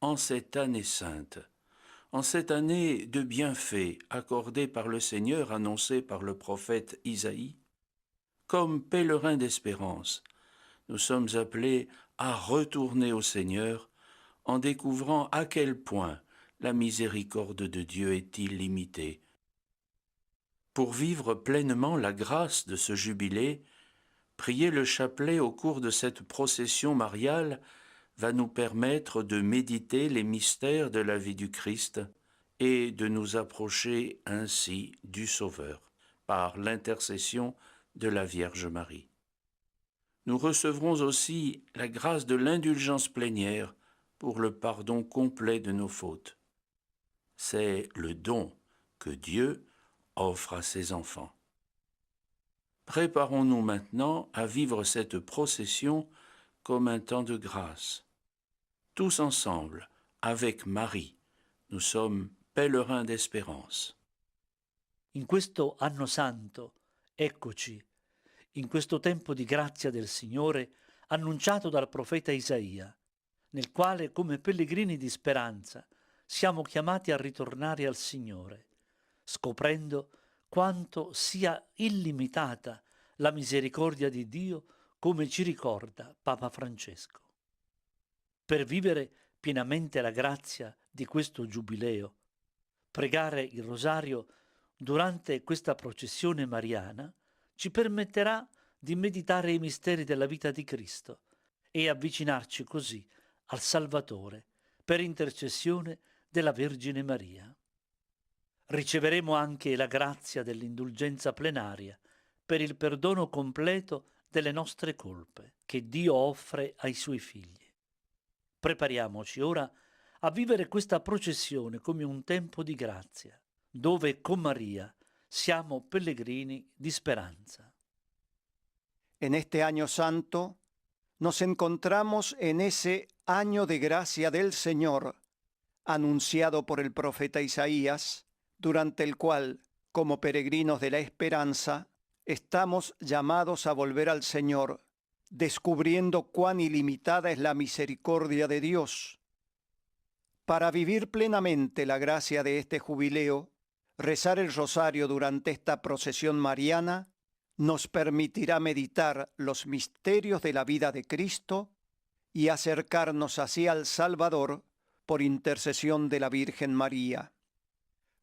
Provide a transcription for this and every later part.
en cette année sainte, en cette année de bienfaits accordés par le Seigneur annoncés par le prophète Isaïe, comme pèlerins d'espérance, nous sommes appelés à retourner au Seigneur en découvrant à quel point la miséricorde de Dieu est illimitée. Pour vivre pleinement la grâce de ce jubilé, prier le chapelet au cours de cette procession mariale va nous permettre de méditer les mystères de la vie du Christ et de nous approcher ainsi du Sauveur par l'intercession de la Vierge Marie. Nous recevrons aussi la grâce de l'indulgence plénière pour le pardon complet de nos fautes. C'est le don que Dieu offre à ses enfants. Préparons-nous maintenant à vivre cette procession comme un temps de grâce. Tous ensemble, avec Marie, nous sommes pèlerins d'espérance. In questo anno santo, eccoci, in questo tempo di grazia del Signore annunciato dal profeta Isaia, nel quale come pellegrini di speranza siamo chiamati a ritornare al Signore, scoprendo quanto sia illimitata la misericordia di Dio, come ci ricorda Papa Francesco. Per vivere pienamente la grazia di questo giubileo, pregare il rosario durante questa processione mariana ci permetterà di meditare i misteri della vita di Cristo e avvicinarci così al Salvatore per intercessione della Vergine Maria. Riceveremo anche la grazia dell'indulgenza plenaria per il perdono completo delle nostre colpe che Dio offre ai suoi figli. Prepariamoci ora a vivere questa processione come un tempo di grazia, dove con Maria siamo pellegrini di speranza. En este año santo nos encontramos en ese año de gracia del Señor, anunciado por el profeta Isaías, durante el cual, como peregrinos de la esperanza, estamos llamados a volver al Señor, descubriendo cuán ilimitada es la misericordia de Dios. Para vivir plenamente la gracia de este jubileo, rezar el rosario durante esta procesión mariana nos permitirá meditar los misterios de la vida de Cristo y acercarnos así al Salvador por intercesión de la Virgen María.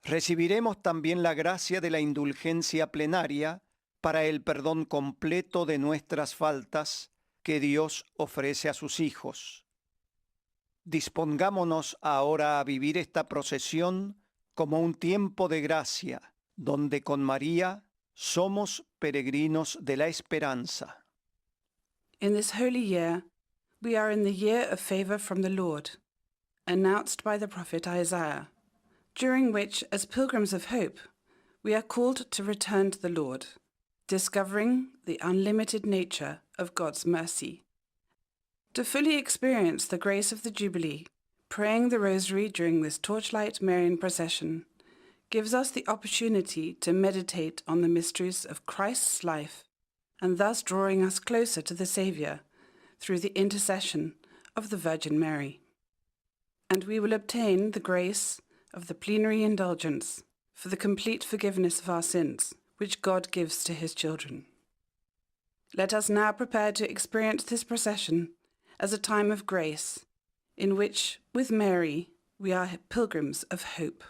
Recibiremos también la gracia de la indulgencia plenaria para el perdón completo de nuestras faltas que Dios ofrece a sus hijos. Dispongámonos ahora a vivir esta procesión como un tiempo de gracia, donde con María somos peregrinos de la esperanza. In this holy year, we are in the year of favor from the Lord, announced by the prophet Isaiah, during which, as pilgrims of hope, we are called to return to the Lord, discovering the unlimited nature of God's mercy. To fully experience the grace of the Jubilee, praying the Rosary during this Torchlight Marian procession gives us the opportunity to meditate on the mysteries of Christ's life and thus drawing us closer to the Saviour through the intercession of the Virgin Mary. And we will obtain the grace of the plenary indulgence for the complete forgiveness of our sins, which God gives to his children. Let us now prepare to experience this procession as a time of grace, in which, with Mary, we are pilgrims of hope.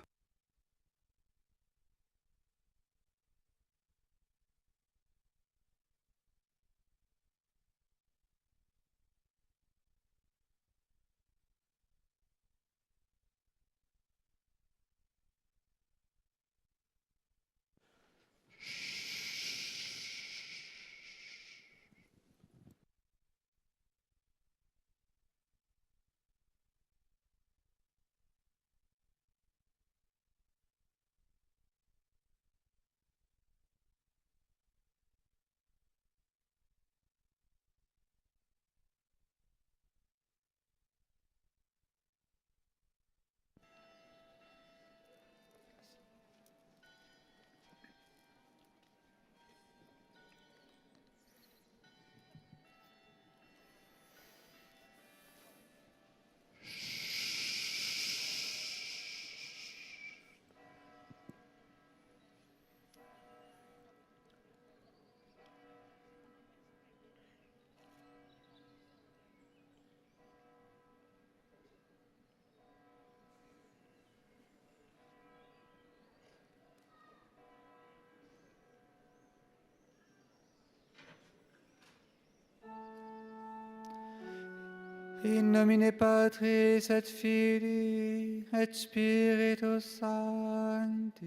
In nomine Patris et Filii et Spiritus Sancti.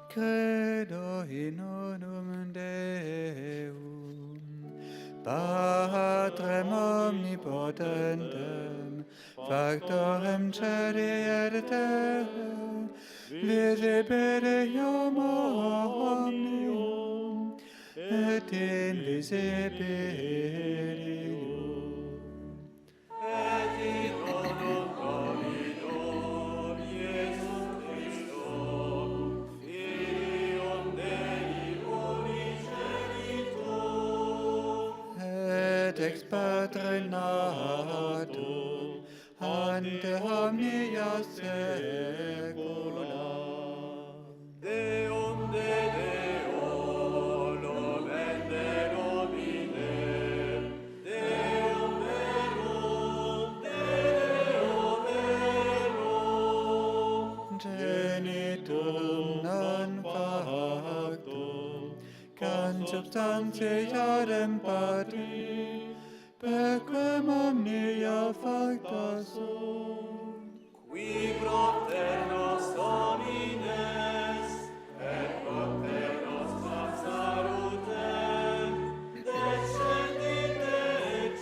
Credo in unum Deum, Patrem omnipotentem, Factorem caeli et terrae, visibilium omnium, et invisibilium. Et in honor Domino Iesus Christo, Filium Dei unigenitum, et ex Patre natum, ante omnia saecula. Deum de Deo, nomen de Domine, Deum verum, de Deo verum, genitum non factum, consubstantiarem Patri, perquam omnia facta sunt, qui propter nos homines, et propter nostram salutem, descendite et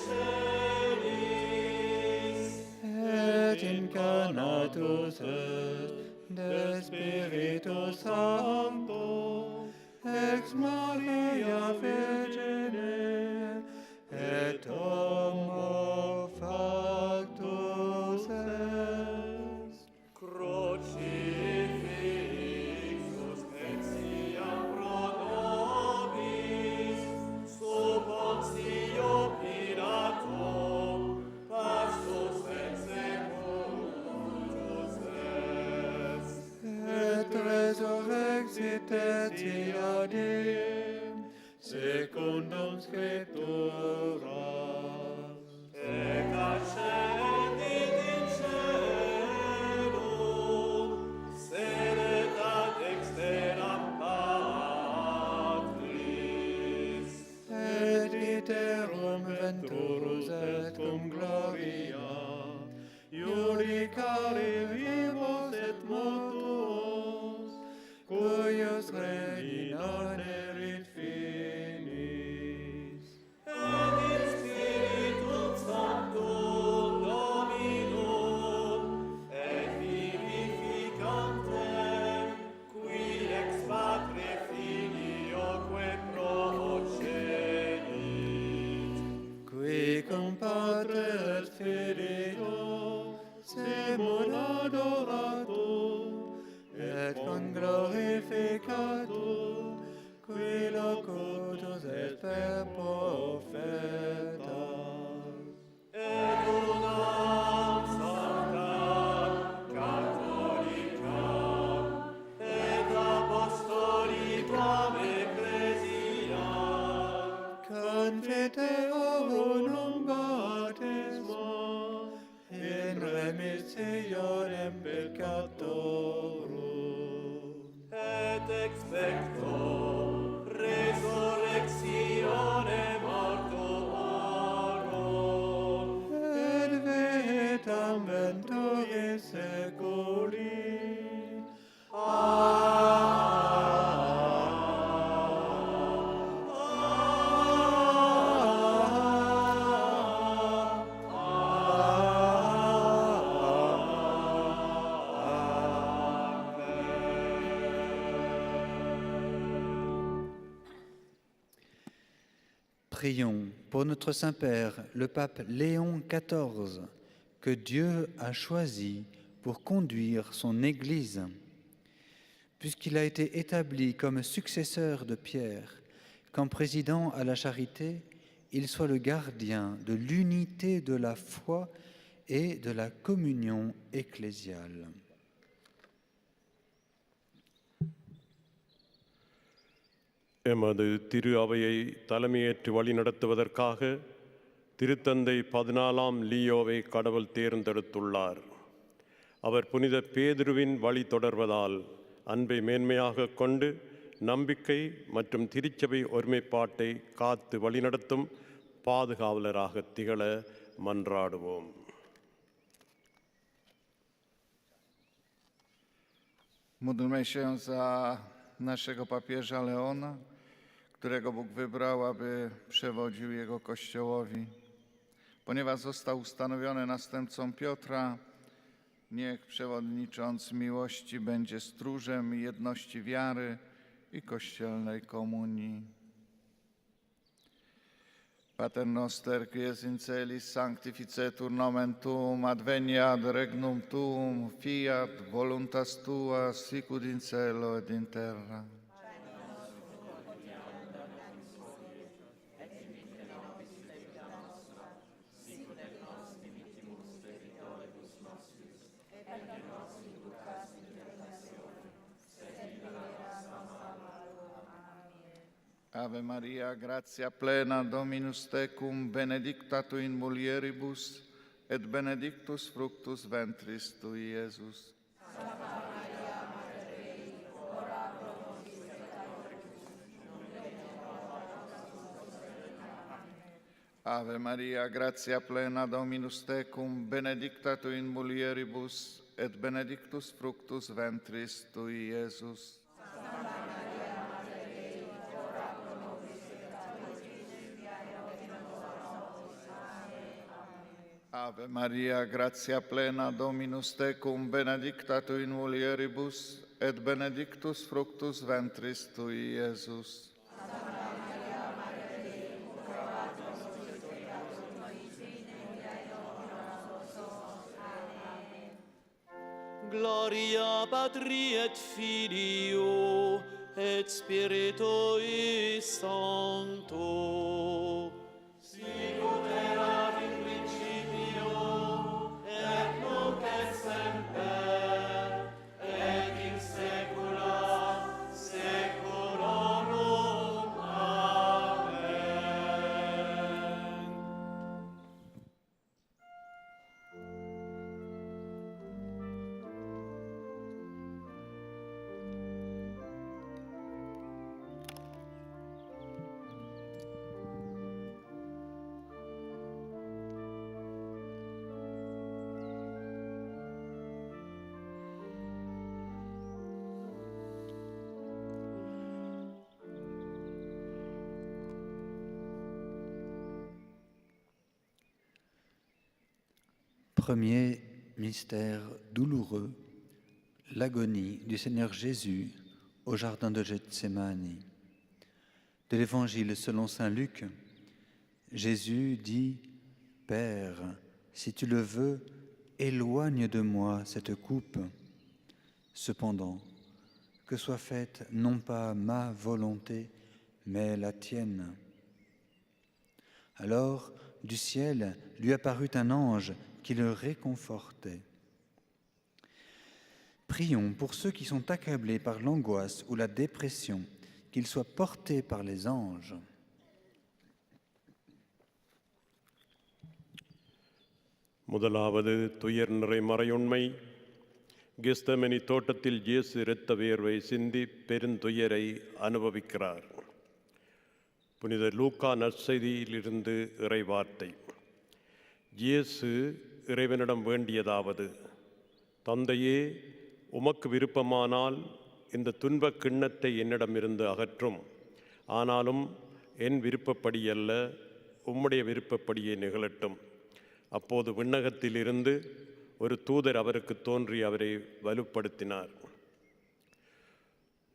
celis, et incarnatus est de Spiritus Sancto, ex Maria Virgine, et homo factus est. Crucifixus etiam pro nobis, sub Pontio Pilato, pastus et sepultus est. Et resurrexit etia Dei, secundum Scripturas, et ascendit in caelum, sedet ad dexteram Patris, et iterum venturus et cum gloria, judicare vivos et mortuos, cuius regni non erit finis. Et in Spiritum Sanctum Dominum, et vivificantem, qui ex Patre Filioque progenit, qui cum Patre et Filio semur adoratur, et conglorificatur, qui locutus et per profetas. Et unam sanctam, catholicam, et apostolicam ecclesiam, confiteorum baptismo, in remissionem peccatorum, et expecto resurrectione mortuorum, et vitam venturis seculi. Prions pour notre Saint-Père, le pape Léon XIV, que Dieu a choisi pour conduire son Église. Puisqu'il a été établi comme successeur de Pierre, qu'en présidant à la charité, il soit le gardien de l'unité de la foi et de la communion ecclésiale. எமது திரு அவையை தலைமையேற்று வழிநடத்துவதற்காக திருத்தந்தை 14ஆம் லியோவை கடவுள் தேர்ந்தெடுத்துள்ளார். அவர் புனித பேதுருவின் வழி தொடர்வதால் அன்பை மேன்மையாக கொண்டு நம்பிக்கை மற்றும் திருச்சபை ஒருமைப்பாட்டை காத்து வழிநடத்தும் பாதுகாவலராக திகழ மன்றாடுவோம். Módlmy się za naszego papieża Leona, którego Bóg wybrał, aby przewodził jego Kościołowi. Ponieważ został ustanowiony następcą Piotra, niech przewodniczący miłości będzie stróżem jedności wiary i kościelnej komunii. Pater noster, qui es in celis sanctificetur nomen tuum, adveniat regnum tuum, fiat voluntas tua, sicut in cielo et in terra. Ave Maria, gratia plena, Dominus tecum, benedicta tu in mulieribus, et benedictus fructus ventris tui, Iesus. Ave Maria, gratia plena, Dominus tecum, benedicta tu in mulieribus, et benedictus fructus ventris tui, Iesus. Ave Maria, gratia plena, Dominus tecum, benedicta tu in mulieribus, et benedictus fructus ventris tui, Iesus. Gloria Patri et Filio et Spiritui Sancto. Sicut erat in principio et nunc et semper et in saecula saeculorum. Amen. Premier mystère douloureux, l'agonie du Seigneur Jésus au jardin de Gethsémani. De l'Évangile selon saint Luc, Jésus dit « Père, si tu le veux, éloigne de moi cette coupe. Cependant, que soit faite non pas ma volonté, mais la tienne. » Alors, du ciel lui apparut un ange qui le réconfortait. Prions pour ceux qui sont accablés par l'angoisse ou la dépression, qu'ils soient portés par les anges. முதலாவது துயர் நிறை மறையுண்மை. கெத்செமனி தோட்டத்தில் இயேசு இரத்த வியர்வை சிந்தி பெருந்துயரை அனுபவிக்கிறார். புனித லூக்கா நற்செய்தியிலிருந்து இறைவார்த்தை. இயேசு இறைவனிடம் வேண்டியதாவது, தந்தையே, உமக்கு விருப்பமானால் இந்த துன்பக் கிண்ணத்தை என்னிடமிருந்து அகற்றும். ஆனாலும் என் விருப்பப்படி அல்ல, உம்முடைய விருப்பப்படியே நிகழட்டும். அப்போது விண்ணகத்திலிருந்து ஒரு தூதர் அவருக்கு தோன்றி அவரை வலுப்படுத்தினார்.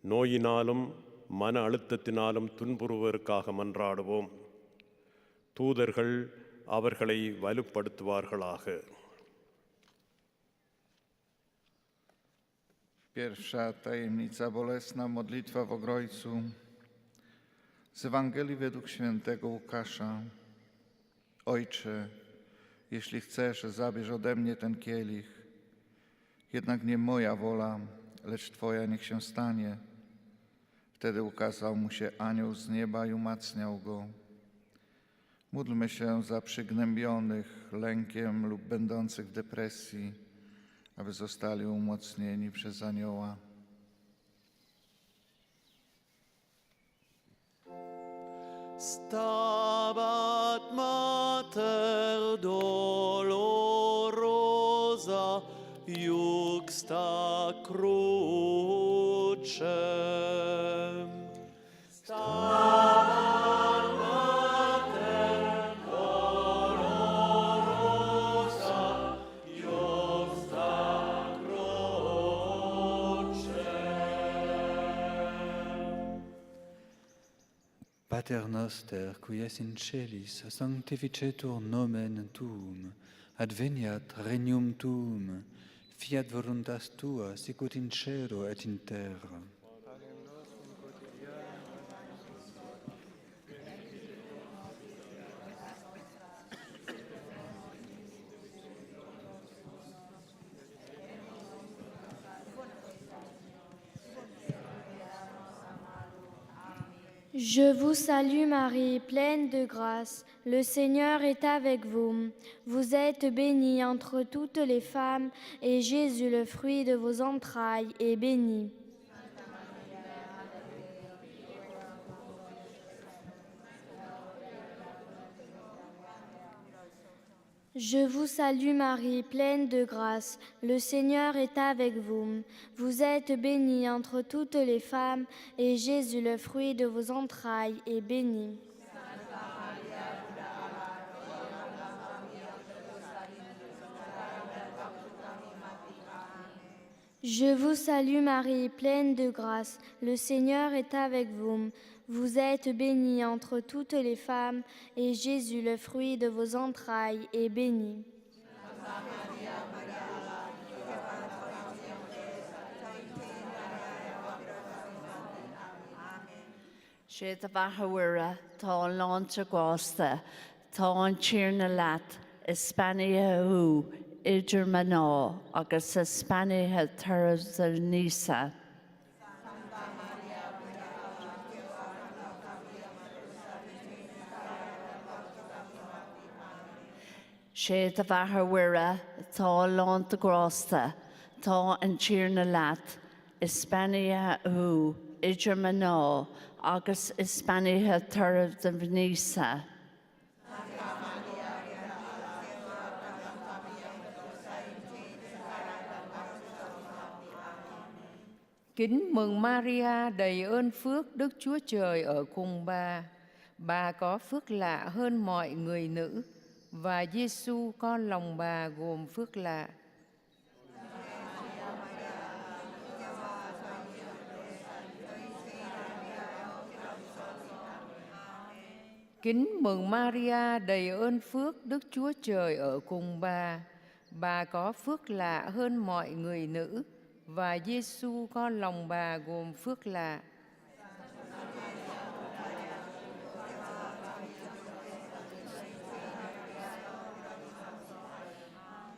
நோயினாலும் மன அழுத்தத்தினாலும் துன்புறுவோருக்காக மன்றாடுவோம். தூதர்கள் அவர்களை வலுப்படுத்துவார்களாக. Pierwsza tajemnica bolesna, modlitwa w Ogrojcu. Z Ewangelii według świętego Łukasza. Ojcze, jeśli chcesz, zabierz ode mnie ten kielich. Jednak nie moja wola, lecz Twoja niech się stanie. Wtedy ukazał mu się anioł z nieba i umacniał go. Módlmy się za przygnębionych lękiem lub będących w depresji, aby zostali umocnieni przez anioła. Stabat Mater dolorosa juxta crucem. Stabat Mater dolorosa juxta crucem. Pater noster, qui es in celis, sanctificetur nomen tuum, adveniat regnum tuum, fiat voluntas tua, sicut in cielo et in terra. Je vous salue Marie, pleine de grâce. Le Seigneur est avec vous. Vous êtes bénie entre toutes les femmes, et Jésus, le fruit de vos entrailles, est béni. Je vous salue Marie, pleine de grâce. Le Seigneur est avec vous. Vous êtes bénie entre toutes les femmes, et Jésus, le fruit de vos entrailles, est béni. Je vous salue Marie, pleine de grâce. Le Seigneur est avec vous. Vous êtes bénie entre toutes les femmes, et Jésus, le fruit de vos entrailles, est béni. Sé a bhathhuire tá láinte gásta, tá an tír na leat, is Spania idir maná agus is Spania thuras a nísa. Sé a bhathhuire tá láinte gásta, tá an tír na leat, is Spania idir maná agus is Spania thuras a nísa. Kính mừng Maria, đầy ơn phước, Đức Chúa Trời ở cùng bà. Bà có phước lạ hơn mọi người nữ, và Giêsu con lòng bà gồm phước lạ. Kính mừng Maria, đầy ơn phước, Đức Chúa Trời ở cùng bà. Bà có phước lạ hơn mọi người nữ, và Giêsu con lòng bà gồm phước lạ.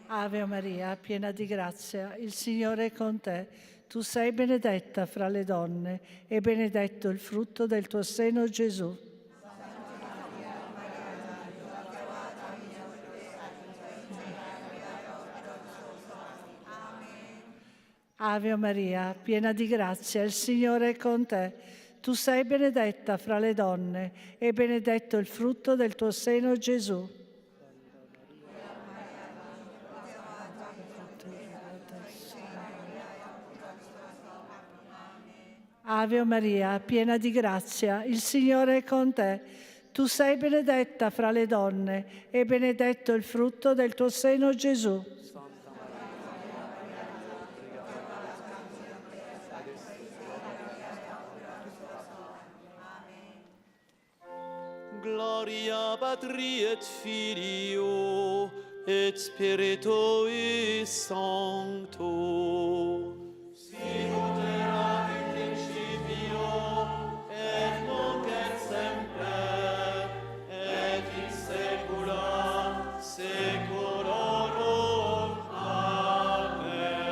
Ave Maria, piena di grazia, il Signore è con te. Tu sei benedetta fra le donne, e benedetto il frutto del tuo seno, Gesù. Ave Maria, piena di grazia, il Signore è con te. Tu sei benedetta fra le donne, e benedetto il frutto del tuo seno, Gesù. Ave Maria, piena di grazia, il Signore è con te. Tu sei benedetta fra le donne, e benedetto il frutto del tuo seno, Gesù. Gloria Patri et Filio et Spiritui Sancto. Sicut erat in principio et nunc et semper et in saecula saeculorum. Amen.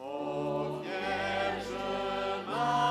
O Vierge Maria,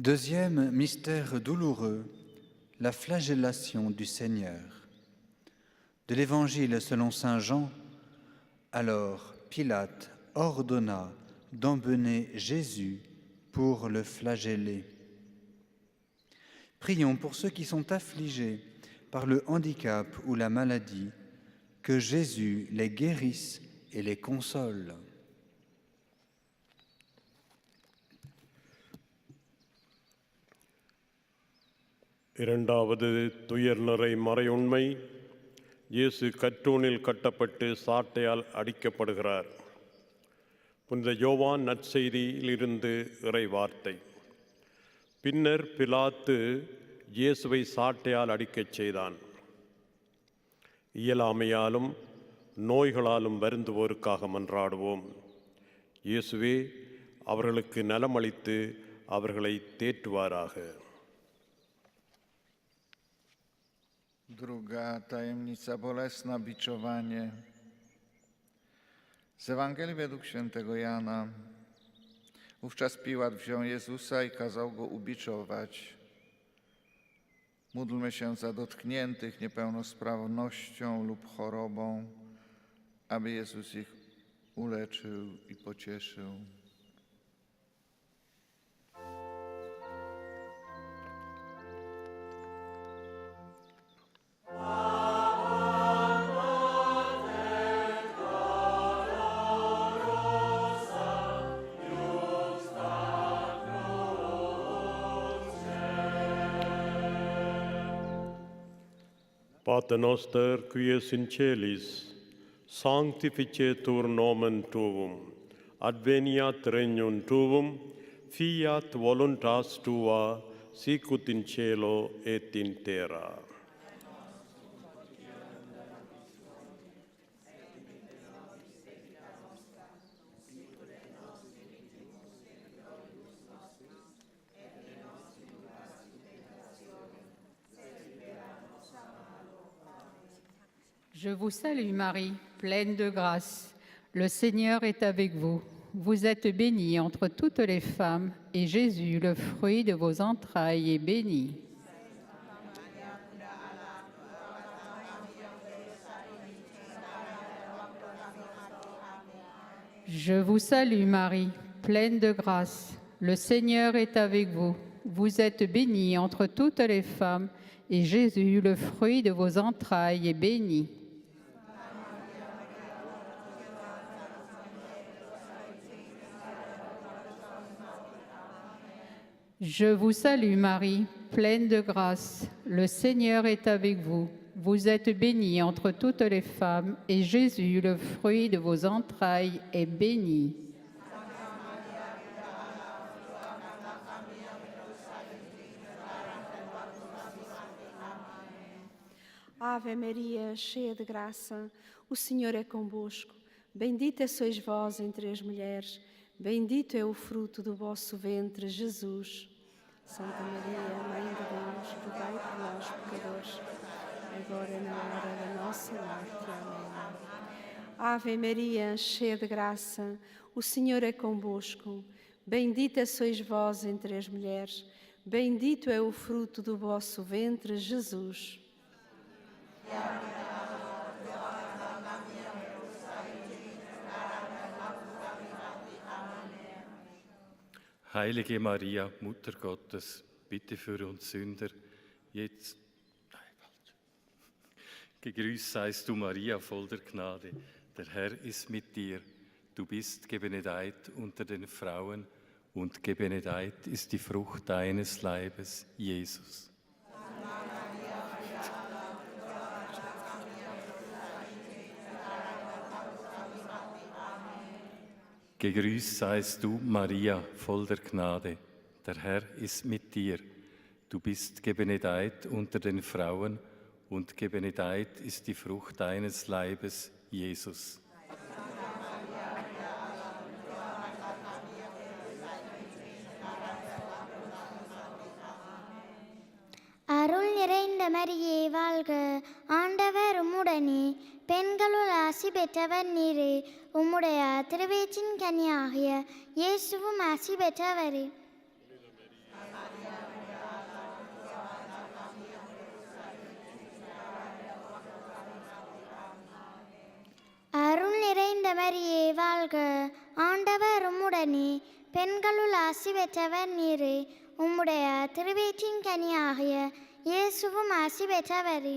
Deuxième mystère douloureux, la flagellation du Seigneur. De l'Évangile selon saint Jean, alors Pilate ordonna d'emmener Jésus pour le flageller. Prions pour ceux qui sont affligés par le handicap ou la maladie, que Jésus les guérisse et les console. இரண்டாவது துயர் நிறை மறையுண்மை, இயேசு கற்றூணில் கட்டப்பட்டு சாட்டையால் அடிக்கப்படுகிறார். புனித யோவான் நற்செய்தியிலிருந்து இறை வார்த்தை. பின்னர் பிலாத்து இயேசுவை சாட்டையால் அடிக்கச் செய்தான். இயலாமையாலும் நோய்களாலும் வருந்துவோருக்காக மன்றாடுவோம். இயேசுவே அவர்களுக்கு நலமளித்து அவர்களை தேற்றுவாராக. Druga tajemnica bolesna, biczowanie. Z Ewangelii według świętego Jana. Wówczas Piłat wziął Jezusa i kazał go ubiczować. Módlmy się za dotkniętych niepełnosprawnością lub chorobą, aby Jezus ich uleczył i pocieszył. Pater noster, qui es in celis, sanctificetur nomen tuum, adveniat regnum tuum, fiat voluntas tua, sicut in cielo et in terra. Je vous salue Marie, pleine de grâce. Le Seigneur est avec vous. Vous êtes bénie entre toutes les femmes, et Jésus, le fruit de vos entrailles, est béni. Je vous salue Marie, pleine de grâce. Le Seigneur est avec vous. Vous êtes bénie entre toutes les femmes, et Jésus, le fruit de vos entrailles, est béni. Je vous salue Marie, pleine de grâce. Le Seigneur est avec vous. Vous êtes bénie entre toutes les femmes, et Jésus, le fruit de vos entrailles, est béni. Ave Maria, cheia de graça, o Senhor é convosco. Bendita sois vós entre as mulheres, bendito é o fruto do vosso ventre, Jesus. Santa Maria, Mãe de Deus, rogai por nós, pecadores, agora e na hora da nossa morte. Amém. Ave Maria, cheia de graça, o Senhor é convosco. Bendita sois vós entre as mulheres, bendito é o fruto do vosso ventre, Jesus. Heilige Maria, Mutter Gottes, bitte für uns Sünder, jetzt. Nein, falsch. Gegrüßt seist du, Maria, voll der Gnade. Der Herr ist mit dir. Du bist gebenedeit unter den Frauen, und gebenedeit ist die Frucht deines Leibes, Jesus. Gegrüßt seist du, Maria, voll der Gnade. Der Herr ist mit dir. Du bist gebenedeit unter den Frauen, und gebenedeit ist die Frucht deines Leibes, Jesus. அருள் நிறைந்த மரியே வாழ்க, ஆண்டவர் உம்முடனே, பெண்களுள் ஆசி பெற்றவர் நீரே, உம்முடைய திருவயிற்றின் கனியாகிய இயேசுவும் ஆசி பெற்றவரே. அருள் நிறைந்த மரியே வாழ்க, ஆண்டவர் உம்முடனே, பெண்களுள் ஆசி பெற்றவர் நீரே. உம்முடைய திருவயிற்றின் கனியாகிய இயேசுவும் ஆசி பெற்றவரே.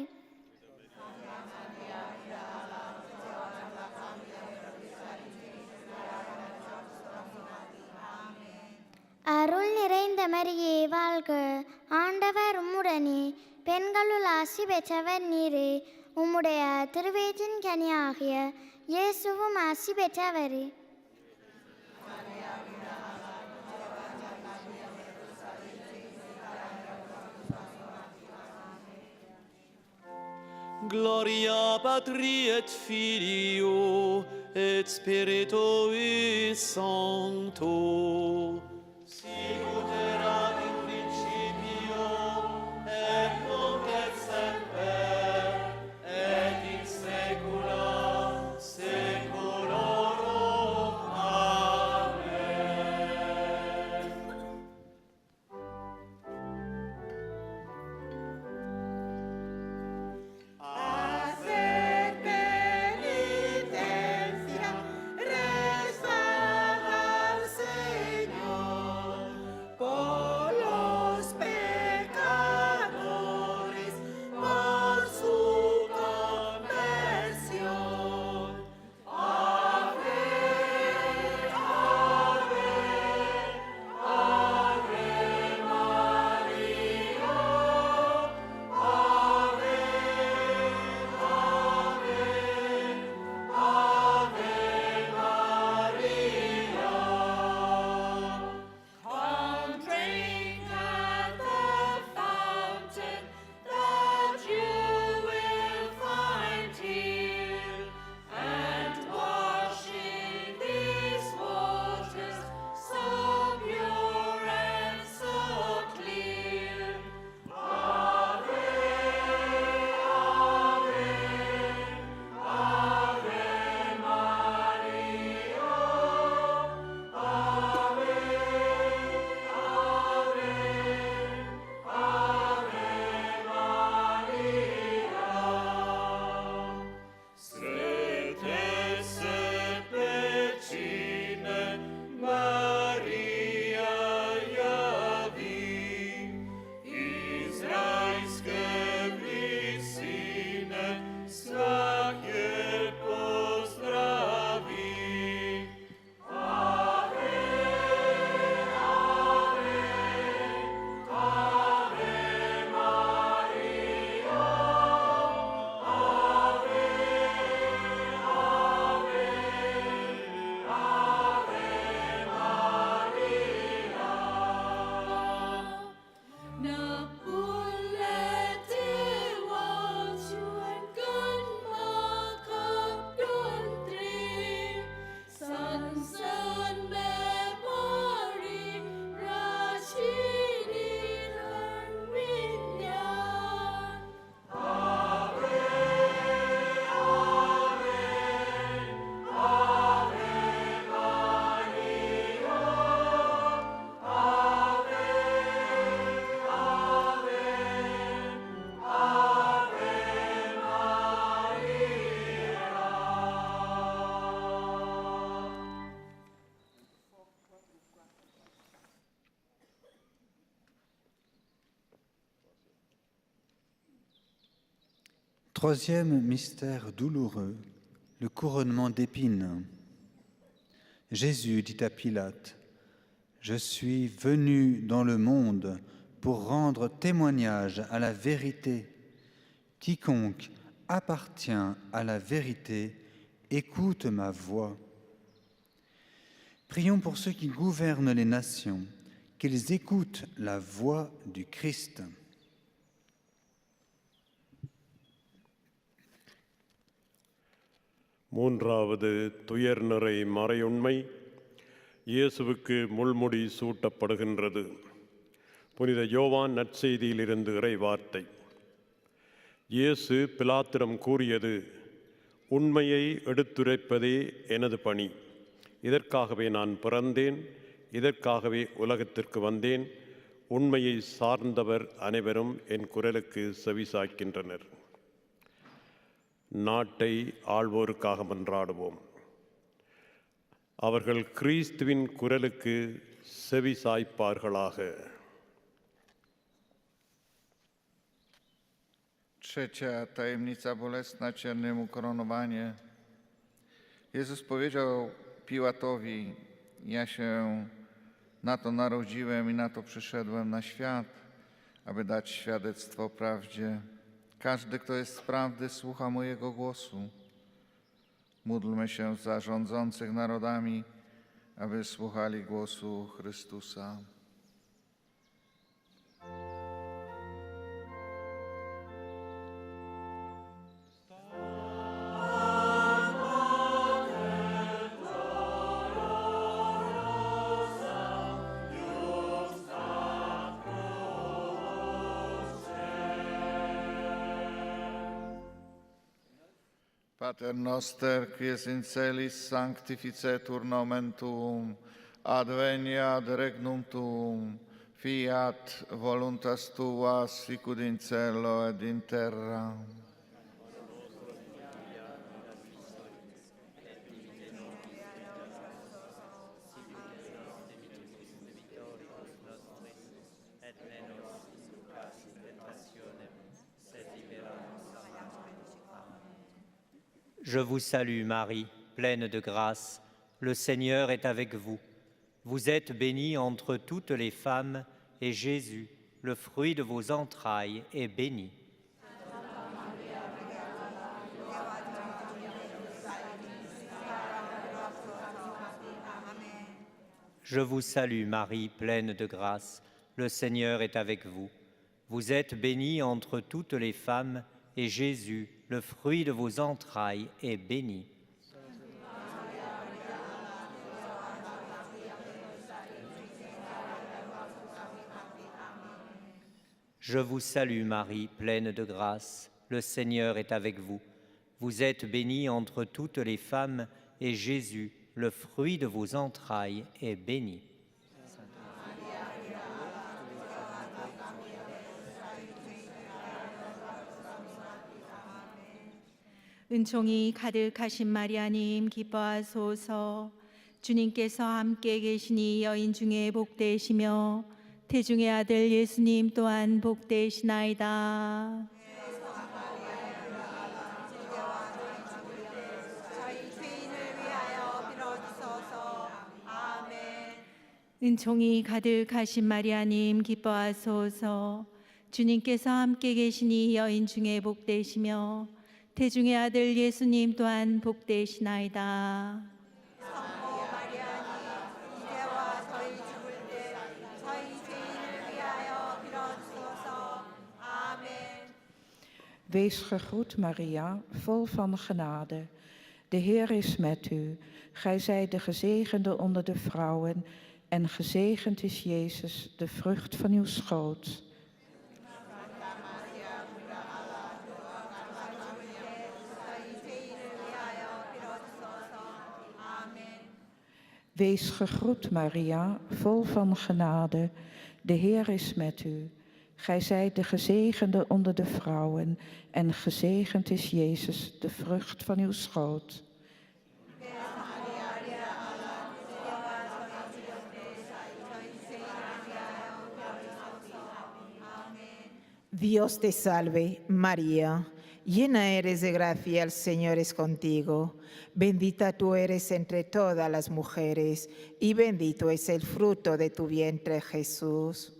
அருள் நிறைந்த மரியே வாழ்க, ஆண்டவர் உம்முடனே, பெண்களுள் ஆசி பெற்றவர் நீரே. உம்முடைய திருவயிற்றின் கனியாகிய இயேசுவும் ஆசி பெற்றவரே. Gloria Patri et Filio et Spiritui Sancto. Sicut erat in principio et nunc et semper et in saecula saeculorum. Amen. Hacer penitencia, rezar al Señor por los pecadores, por su conversión. Ave, ave, ave María, ave, Ave Maria. Come drink at the fountain that you will find here, and wash in these waters so pure and so clear. Ave, Ave, Ave Maria, Ave, Ave, Ave Maria. Svetese pecine, Maria javi, izraelske visine, svake pozdravi. Ave, Ave, Ave Maria, Ave, Troisième mystère douloureux, le couronnement d'épines. Jésus dit à Pilate, « Je suis venu dans le monde pour rendre témoignage à la vérité. Quiconque appartient à la vérité écoute ma voix. » Prions pour ceux qui gouvernent les nations, qu'ils écoutent la voix du Christ. மூன்றாவது துயர்நிறை மறையுண்மை, இயேசுவுக்கு முள்முடி சூட்டப்படுகின்றது. புனித யோவான் நற்செய்தியிலிருந்து இறை வார்த்தை. இயேசு பிலாத்திடம் கூறியது, உண்மையை எடுத்துரைப்பதே எனது பணி. இதற்காகவே நான் பிறந்தேன், இதற்காகவே உலகத்திற்கு வந்தேன். உண்மையை சார்ந்தவர் அனைவரும் என் குரலுக்கு செவிசாய்க்கின்றனர். நாட்டை ஆள்வோருக்காக மன்றாடுவோம். அவர்கள் கிறிஸ்துவின் குரலுக்கு செவி சாய்ப்பார்களாக. Trzecia tajemnica bolesna, cierniem ukoronowanie. Jezus powiedział Piłatowi: ja się na to narodziłem i na to przyszedłem na świat, aby dać świadectwo prawdzie. Każdy, kto jest z prawdy, słucha mojego głosu. Módlmy się za rządzących narodami, aby słuchali głosu Chrystusa. Pater noster, quies in celis sanctificetur nomen tuum, adveniat regnum tuum, fiat voluntas tua sicut in cielo et in terra. Je vous salue Marie, pleine de grâce, le Seigneur est avec vous. Vous êtes bénie entre toutes les femmes, et Jésus, le fruit de vos entrailles, est béni. Je vous salue Marie, pleine de grâce, le Seigneur est avec vous. Vous êtes bénie entre toutes les femmes, et Jésus, le fruit de vos entrailles, est béni. Je vous salue Marie, pleine de grâce, le Seigneur est avec vous. Vous êtes bénie entre toutes les femmes, et Jésus, le fruit de vos entrailles, est béni. 은총이 가득하신 마리아님 기뻐하소서. 주님께서 함께 계시니 여인 중에 복되시며 태중의 아들 예수님 또한 복되시나이다. 은총이 가득하신 마리아님 기뻐하소서. 주님께서 함께 계시니 여인 중에 복되시며 태중의 아들 예수님 또한 복되시나이다. Wees gegroet, Maria, vol van genade. De Heer is met u. Gij zijt de gezegende onder de vrouwen, en gezegend is Jezus, de vrucht van uw schoot. Wees gegroet, Maria, vol van genade. De Heer is met u. Gij zijt de gezegende onder de vrouwen, en gezegend is Jezus, de vrucht van uw schoot. Dios te salve, María, llena eres de gracia, el Señor es contigo. Bendita tú eres entre todas las mujeres, y bendito es el fruto de tu vientre, Jesús.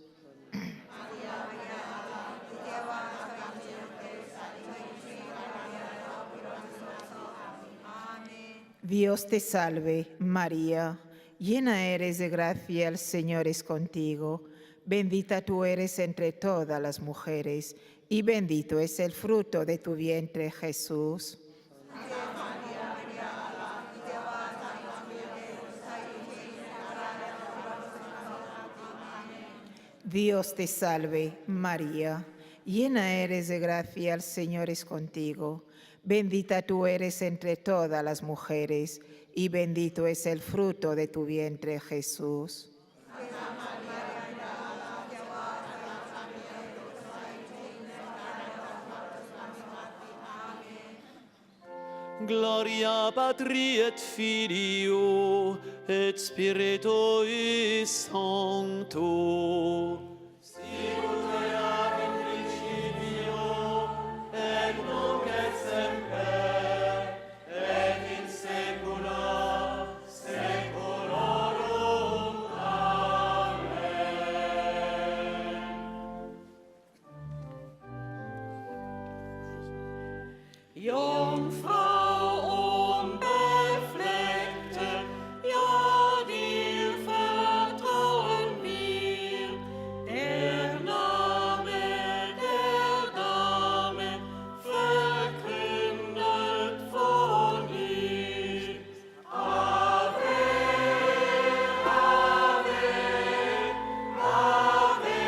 Dios te salve, María, llena eres de gracia, el Señor es contigo. Bendita tú eres entre todas las mujeres, y bendito es el fruto de tu vientre, Jesús. Dios te salve, María, llena eres de gracia, el Señor es contigo. Bendita tú eres entre todas las mujeres, y bendito es el fruto de tu vientre, Jesús. Gloria Patri et Filio et Spiritui Sancto. Sicut erat in principio, et nunc et semper, et in saecula saeculorum. Amen. Jungfrau unbefleckte, ja, dir vertrauen wir. Der Name der Dame verkündet von dir. Ave, Ave, Ave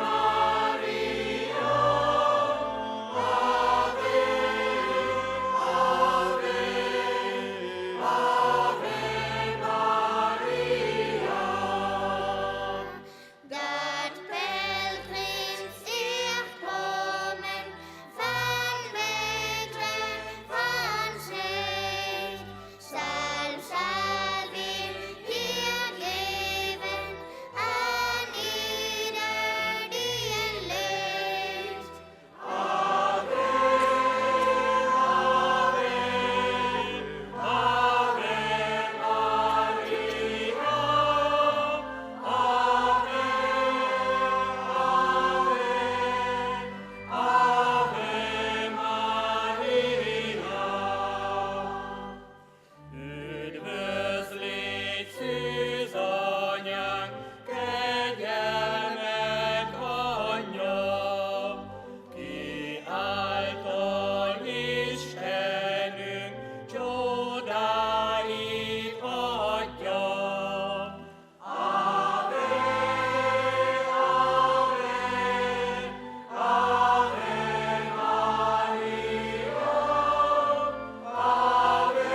Maria. Ave, Ave, Ave Maria. Dat pelgrims ihr kommen, van Bethlehem, van Schlecht. Zal wir dir geben, an jeder, die ihn lebt. Ave, Ave, Ave Maria. Ave, Ave, Ave Maria. Ut veslit Susanne, Kedjemet Anya, ki által Istenünk csodáit adja. Ave, Ave, Ave Maria. Ave,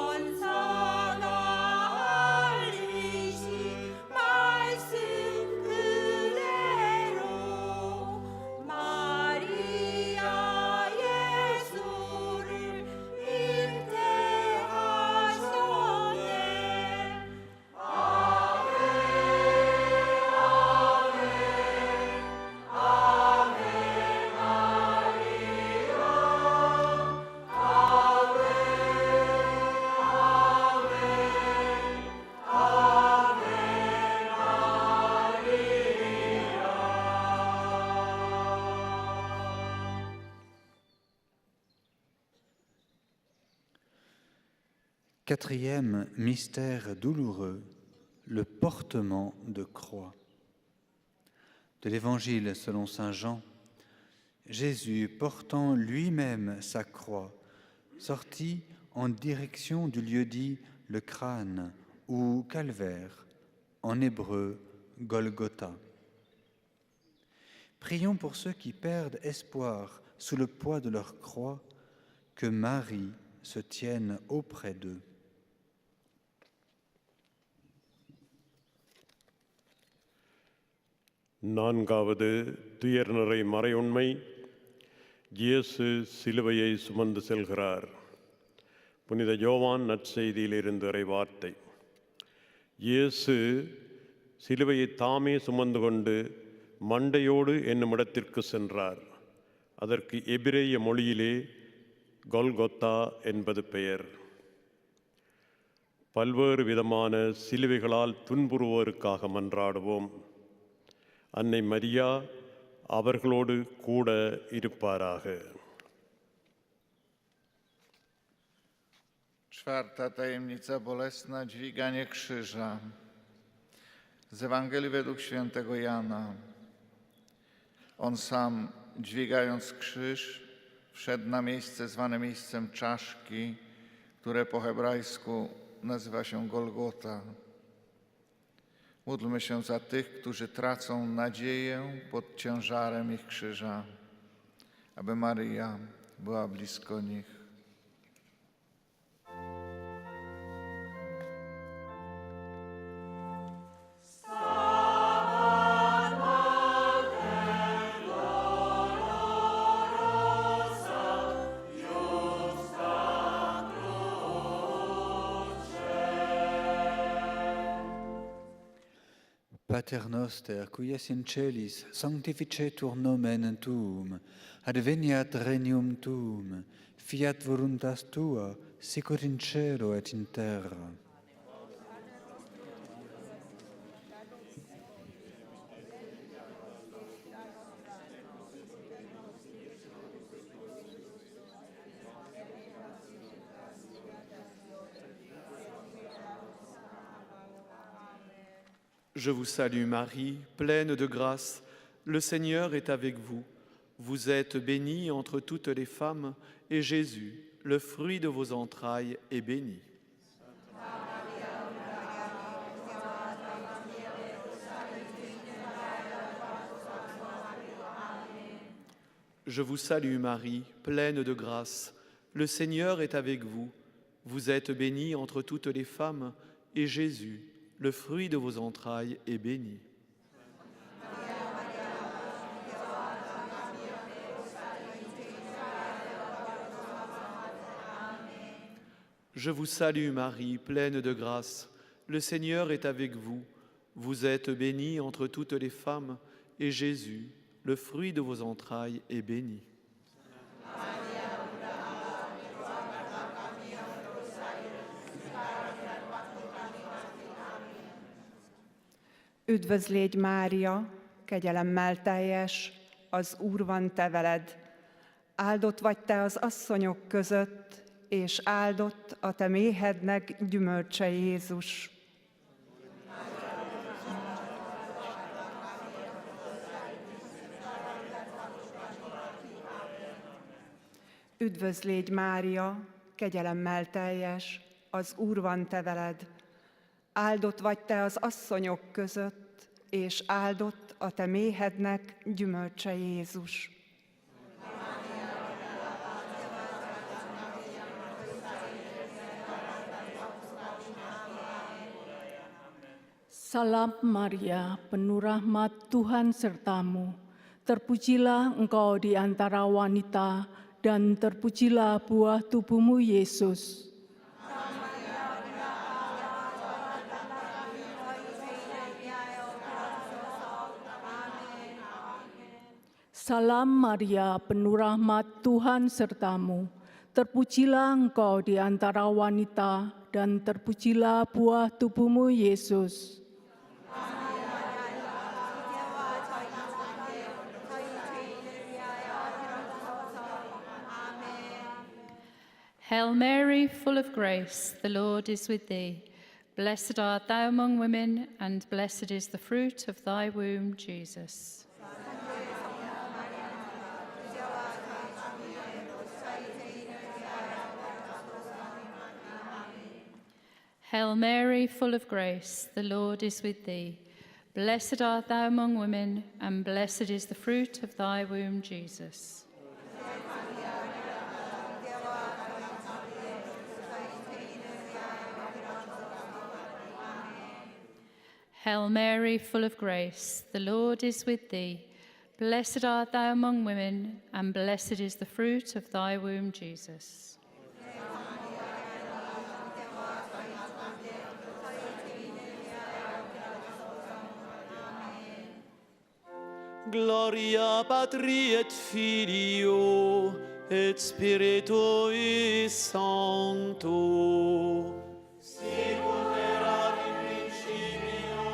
천사가 알리신 말씀 그대로 마리아 예수를 잉태하셨네. 아멘, 아멘, Quatrième mystère douloureux, le portement de croix. De l'Évangile selon saint Jean, Jésus, portant lui-même sa croix, sortit en direction du lieu dit le crâne ou calvaire, en hébreu Golgotha. Prions pour ceux qui perdent espoir sous le poids de leur croix, que Marie se tienne auprès d'eux. நான்காவது துயர்நிறை மறையுண்மை, இயேசு சிலுவையை சுமந்து செல்கிறார். புனித யோவான் நற்செய்தியிலிருந்து இறைவார்த்தை. இயேசு சிலுவையை தாமே சுமந்து கொண்டு மண்டையோடு என்னும் இடத்திற்கு சென்றார். அதற்கு எபிரேய மொழியிலே கொல்கொத்தா என்பது பெயர். பல்வேறு விதமான சிலுவைகளால் துன்புறுவோருக்காக மன்றாடுவோம். அன்னை மரியா அவர்களோடு கூட இருப்பாராக. Czwarta tajemnica bolesna, dźwiganie krzyża. Z Ewangelii według świętego Jana. On sam, dźwigając krzyż, wszedł na miejsce zwane miejscem czaszki, które po hebrajsku nazywa się Golgota. Módlmy się za tych, którzy tracą nadzieję pod ciężarem ich krzyża, aby Maryja była blisko nich. Sancte Pater noster, qui es in celis, sanctificetur nomen tuum, adveniat regnum tuum, fiat voluntas tua, sicut in cielo et in terra. Je vous salue Marie, pleine de grâce, le Seigneur est avec vous. Vous êtes bénie entre toutes les femmes, et Jésus, le fruit de vos entrailles, est béni. Je vous salue Marie, pleine de grâce, le Seigneur est avec vous. Vous êtes bénie entre toutes les femmes, et Jésus, le fruit de vos entrailles, est béni. Je vous salue Marie, pleine de grâce, le Seigneur est avec vous. Vous êtes bénie entre toutes les femmes, et Jésus, le fruit de vos entrailles, est béni. Üdvözl légy, Mária, kegyelemmel teljes, az Úr van te veled. Áldott vagy te az asszonyok között, és áldott a te méhednek gyümölcse Jézus. Üdvözl légy, Mária, kegyelemmel teljes, az Úr van te veled. Áldott vagy te az asszonyok között, és áldott a te méhednek gyümölcse Jézus. Salam Maria, penuh rahmat Tuhan sertamu. Terpujilah engkau di antara wanita, dan terpujilah buah tubuhmu Yesus. Salam Maria, penuh rahmat Tuhan sertamu. Terpujilah engkau di antara wanita, dan terpujilah buah tubuhmu Yesus. Hail Mary, full of grace, the Lord is with thee. Blessed art thou among women, and blessed is the fruit of thy womb, Jesus. Hail Mary, full of grace, the Lord is with thee. Blessed art thou among women, and blessed is the fruit of thy womb, Jesus. Hail Mary, full of grace, the Lord is with thee. Blessed art thou among women, and blessed is the fruit of thy womb, Jesus. Gloria Patri et Filio et Spiritui Sancto. Sicut erat in principio,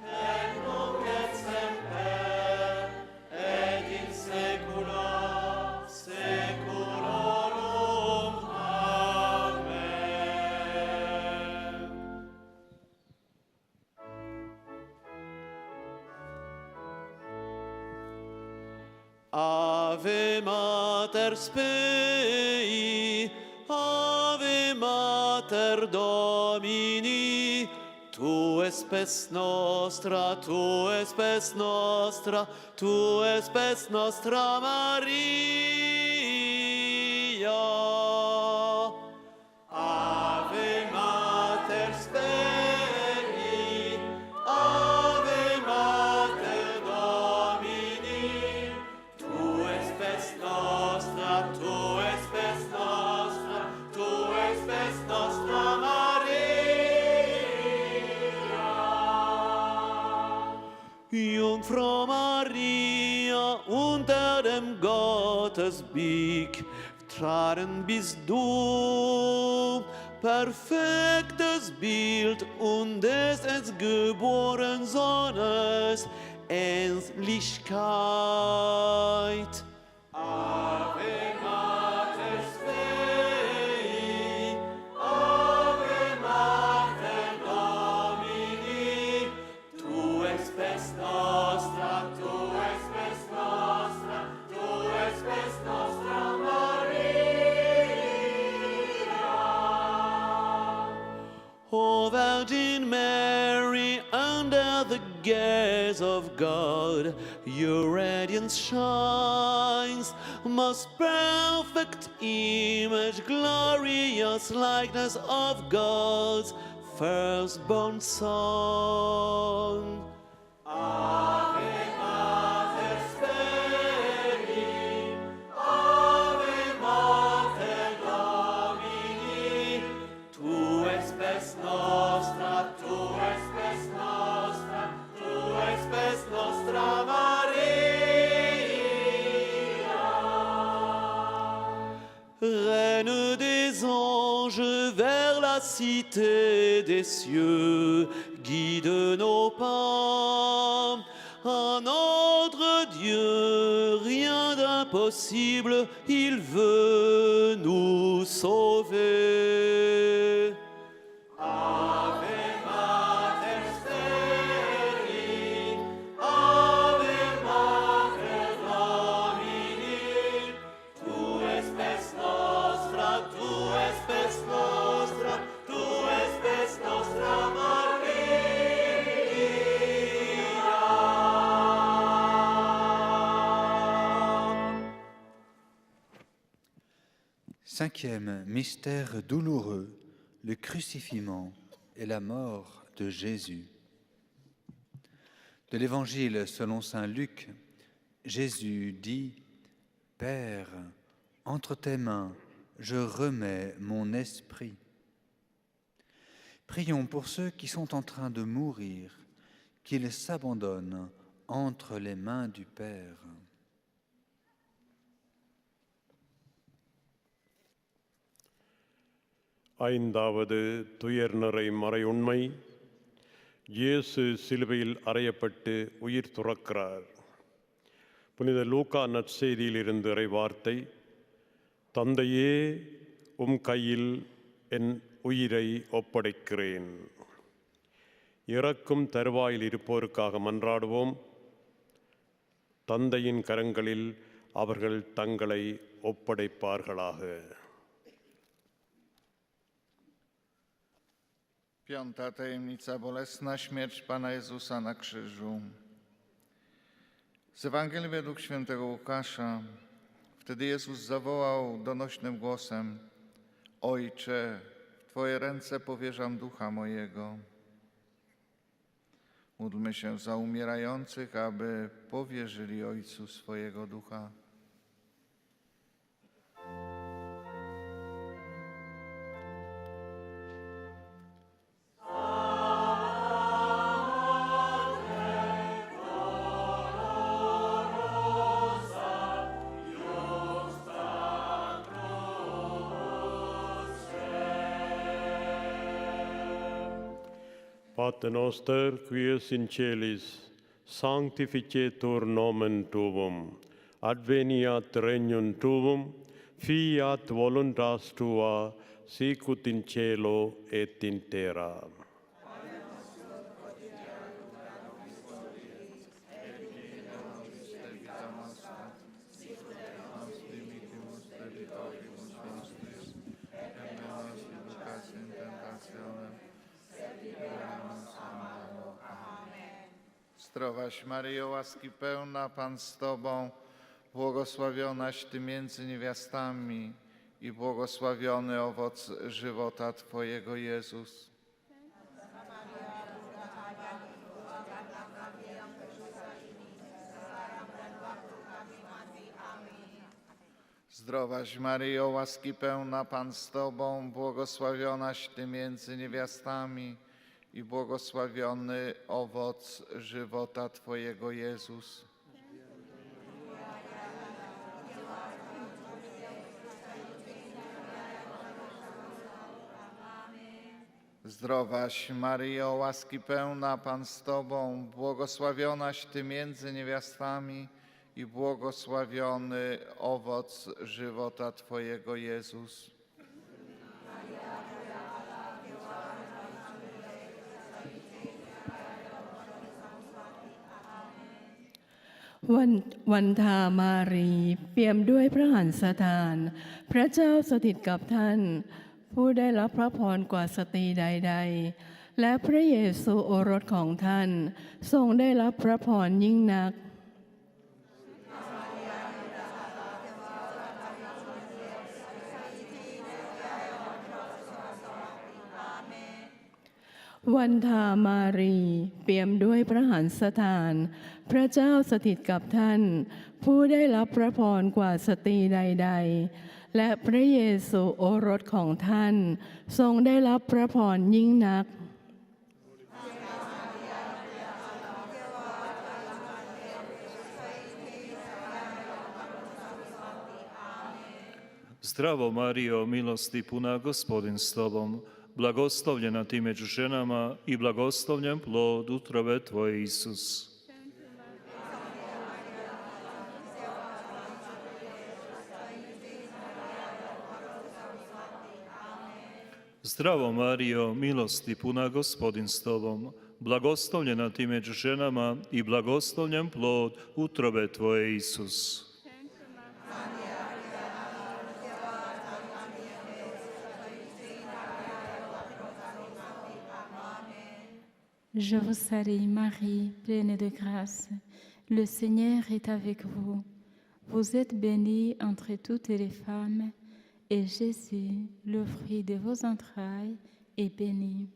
et nunc et semper, et in saecula saeculorum. Amen. Ave Mater Spei, Ave Mater Domini, Tu es spes nostra, Tu es spes nostra, Tu es spes nostra Maria. Ave Mater Spei, Ave Mater Domini, Tu es spes nostra, Tu es spes nostra, Tu es spes nostra Maria. unter dem Gottesblick tragen bist du, perfektes Bild und des geborenen Sohnes, Endlichkeit. Ave Mater Dei, Ave Mater Domini, tu es pes nostra, tu es pes nostra, tu es pes nostra Maria. O Virgin Mary, under the gaze of God, your radiance shines, most perfect image, glorious likeness of God's firstborn Son. Ave Mater Dei, Ave Mater Domini, tu es pes nostra, tu es pes nostra, tu es pes nostra Maria. Reine des anges vers la cité des cieux, guide nos pas. À notre Dieu, rien d'impossible, il veut nous sauver. Ave Mater Dei, Ave Mater Domini, tu es pes nostra, tu es pes nostra, tu es pes nostra Maria. Cinquième mystère douloureux, le crucifixion et la mort de Jésus. De l'Évangile selon saint Luc, Jésus dit « Père, entre tes mains, je remets mon esprit ». Prions pour ceux qui sont en train de mourir, qu'ils s'abandonnent entre les mains du Père. ஐந்தாவது துயர் நிறை மறையுண்மை, இயேசு சிலுவையில் அறையப்பட்டு உயிர் துறக்கிறார். புனித லூக்கா நற்செய்தியிலிருந்து இறைவார்த்தை, தந்தையே உம் கையில் என் உயிரை ஒப்படைக்கிறேன். இறக்கும் தருவாயில் இருப்போருக்காக மன்றாடுவோம். தந்தையின் கரங்களில் அவர்கள் தங்களை ஒப்படைப்பார்களாக. Piąta tajemnica bolesna, śmierć Pana Jezusa na krzyżu. Z Ewangelii według świętego Łukasza. Wtedy Jezus zawołał donośnym głosem: Ojcze, w Twoje ręce powierzam ducha mojego. Módlmy się za umierających, aby powierzyli Ojcu swojego ducha. Pater noster, quies in celis, sanctificetur nomen tuum, adveniat regnum tuum, fiat voluntas tua, sicut in cielo et in terra. Zdrowaś Maryjo, łaski pełna, Pan z Tobą, błogosławionaś Ty między niewiastami i błogosławiony owoc żywota Twojego, Jezus. Zdrowaś Maryjo, łaski pełna, Pan z Tobą, błogosławionaś Ty między niewiastami i błogosławiony owoc żywota Twojego, Jezus. Zdrowaś Maryjo, łaski pełna, Pan z Tobą, błogosławionaś Ty między niewiastami i błogosławiony owoc żywota Twojego, Jezus.วันธามารีเปี่ยมด้วยพระหันสถาน พระเจ้าสถิตกับท่าน ผู้ได้รับพระพรกว่าสตรีใดๆ และพระเยซูโอรสของท่านทรงได้รับพระพรยิ่งนักวันธามารีเปี่ยมด้วยพระหันสถาน พระเจ้าสถิตกับท่าน ผู้ได้รับพระพรกว่าสตรีใดๆ และพระเยซูโอรสของท่านทรงได้รับพระพรยิ่งนัก Zdravo Marijo, milosti puna, Gospodin s Tobom, blagoslovljena Ti među ženama i blagoslovljen plod utrobe Tvoje, Isus. Zdravo Marijo, milosti puna, Gospodin s Tobom, blagoslovljena Ti među ženama i blagoslovljen plod utrobe Tvoje, Isus. Je vous salue Marie, pleine de grâce. Le Seigneur est avec vous. Vous êtes bénie entre toutes les femmes, et Jésus, le fruit de vos entrailles, est béni.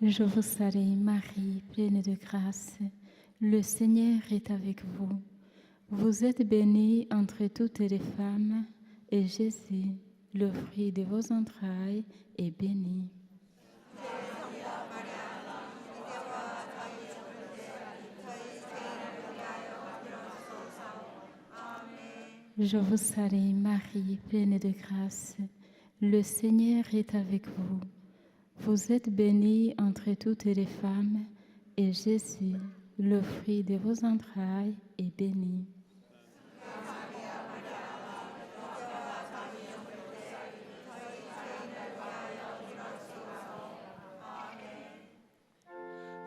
Je vous salue Marie, pleine de grâce. Le Seigneur est avec vous. Vous êtes bénie entre toutes les femmes, et Jésus, le fruit de vos entrailles, est béni. Je vous salue Marie, pleine de grâce. Le Seigneur est avec vous. Vous êtes bénie entre toutes les femmes, et Jésus, le fruit de vos entrailles, est béni.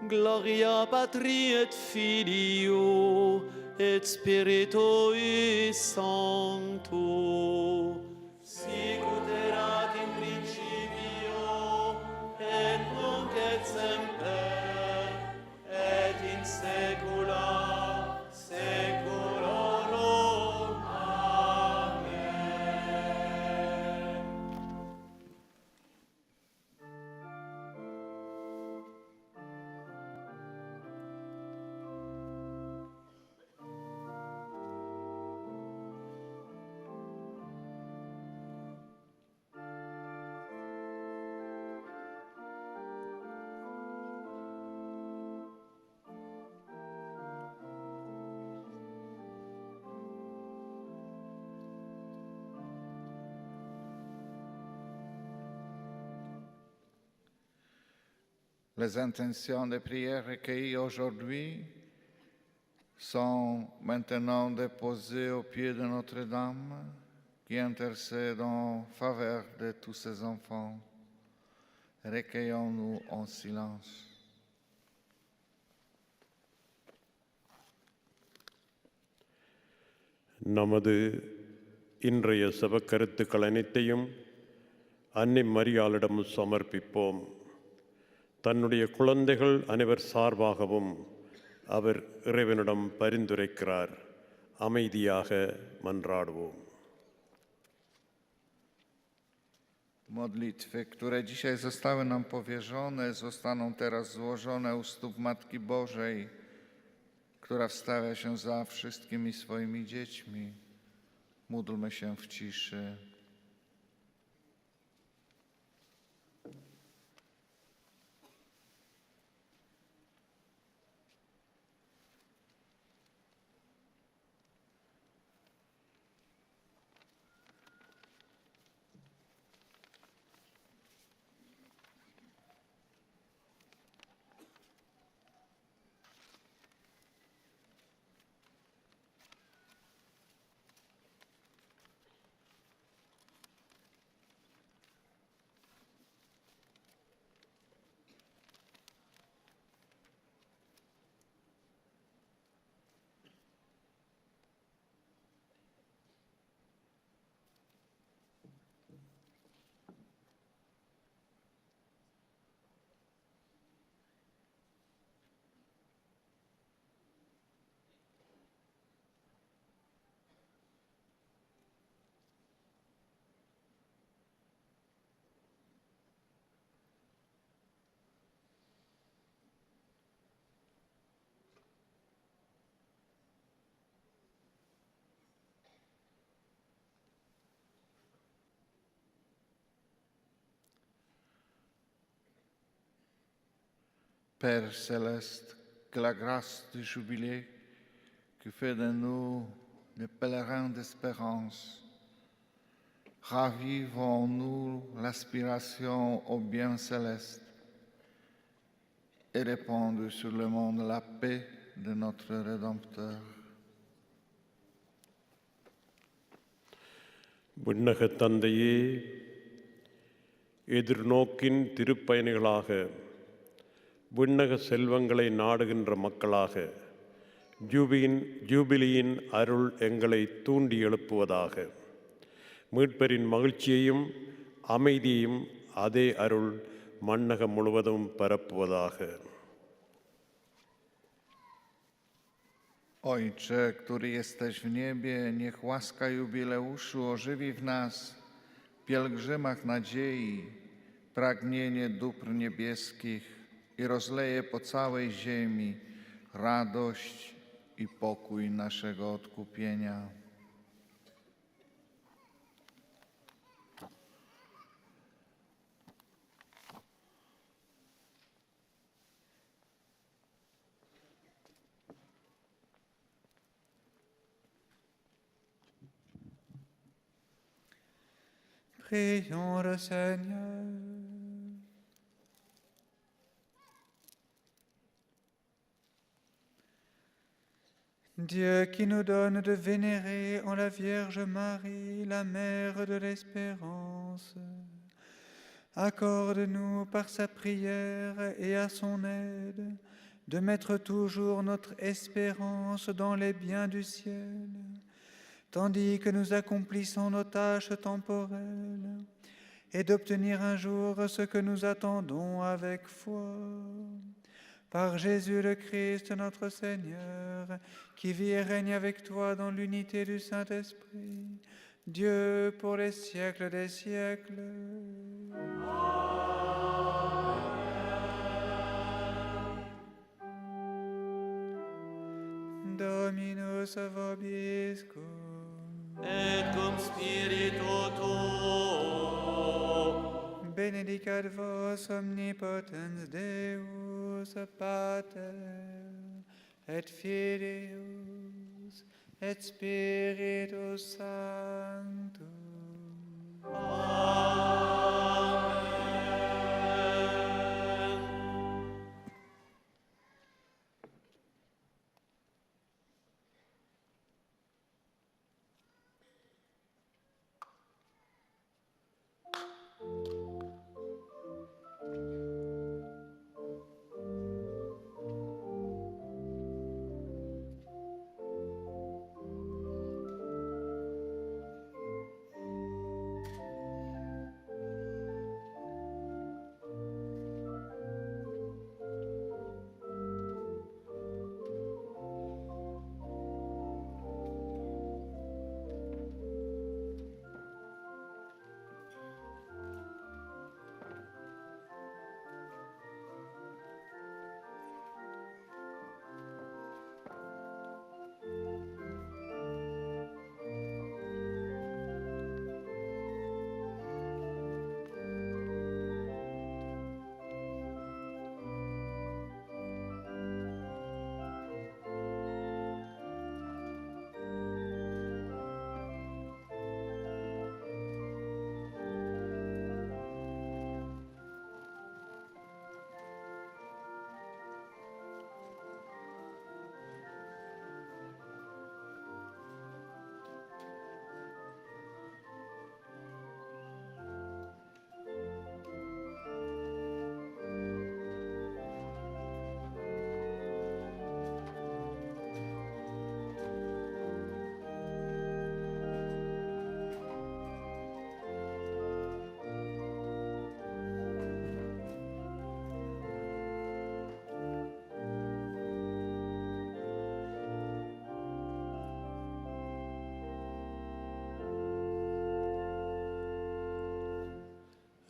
Gloria Patri et Filio et Spiritui Sancto. Sicut erat in principio, et nunc et semper, et in saecula saeculorum. Amen. Les intentions de prière recueillies aujourd'hui sont maintenant déposées au pied de Notre-Dame, qui intercède en faveur de tous ses enfants. Recueillons-nous en silence. நமது இன்றைய சபக்கருத்துக்கள் அனைத்தையும் அன்னை மரியாளிடம் சமர்ப்பிப்போம். தன்னுடைய குழந்தைகள் அனைவர் சார்பாகவும் அவர் இறைவனிடம் பரிந்துரைக்கிறார். அமைதியாக mędradło. Modlitwy, które dzisiaj zostały nam powierzone, zostaną teraz złożone u stóp Matki Bożej, która wstawia się za wszystkimi swoimi dziećmi. Módlmy się w ciszy. Père céleste, que la grâce du jubilé qui fait de nous des pèlerins d'espérance ravive en nous l'aspiration au bien céleste et répande sur le monde la paix de notre Rédempteur. விண்ணகத் தந்தையே, எதிர்நோக்கின் திருப்பயணிகளாக விண்ணக செல்வங்களை நாடுகின்ற மக்களாக ஜூபிலியின் அருள் எங்களை தூண்டி எழுப்புவதாக. மீட்பரின் மகிழ்ச்சியையும் அமைதியையும் அதே அருள் மண்ணகம் முழுவதும் பரப்புவதாக. Ojcze, który jesteś w niebie, niech łaska jubileuszu ożywi w nas, pielgrzymach nadziei, pragnienie dóbr niebieskich i rozleje po całej ziemi radość i pokój naszego odkupienia. Prions le Seigneur. Dieu qui nous donne de vénérer en la Vierge Marie, la Mère de l'Espérance, accorde-nous par sa prière et à son aide de mettre toujours notre espérance dans les biens du ciel, tandis que nous accomplissons nos tâches temporelles, et d'obtenir un jour ce que nous attendons avec foi. Par Jésus le Christ, notre Seigneur, qui vit et règne avec toi dans l'unité du Saint-Esprit, Dieu pour les siècles des siècles. Dominus vobiscum. Et cum spiritu tuo. Benedicat vos omnipotens Deus, Pater, et Filius, et Spiritus Sanctus.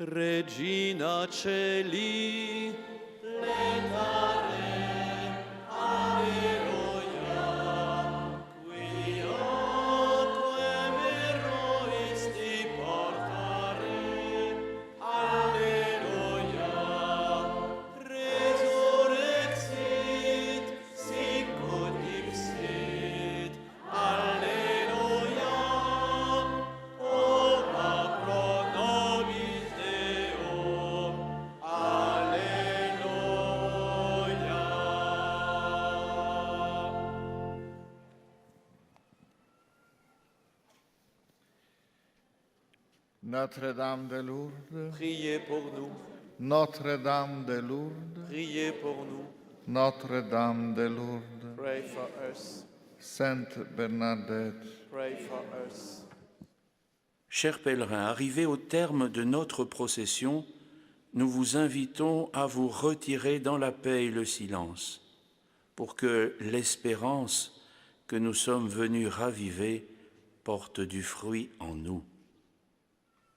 Regina Celi, letare, alleluia, quioque meroisti portare, alleluia, resurre Notre-Dame de Lourdes, priez pour nous. Notre-Dame de Lourdes, Priez pour nous. Notre-Dame de Lourdes, Pray for us. Sainte Bernadette, Pray for us. Chers pèlerins, arrivés au terme de notre procession, nous vous invitons à vous retirer dans la paix et le silence, pour que l'espérance que nous sommes venus raviver porte du fruit en nous.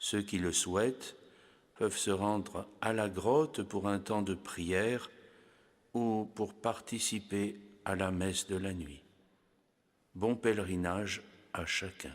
Ceux qui le souhaitent peuvent se rendre à la grotte pour un temps de prière ou pour participer à la messe de la nuit. Bon pèlerinage à chacun.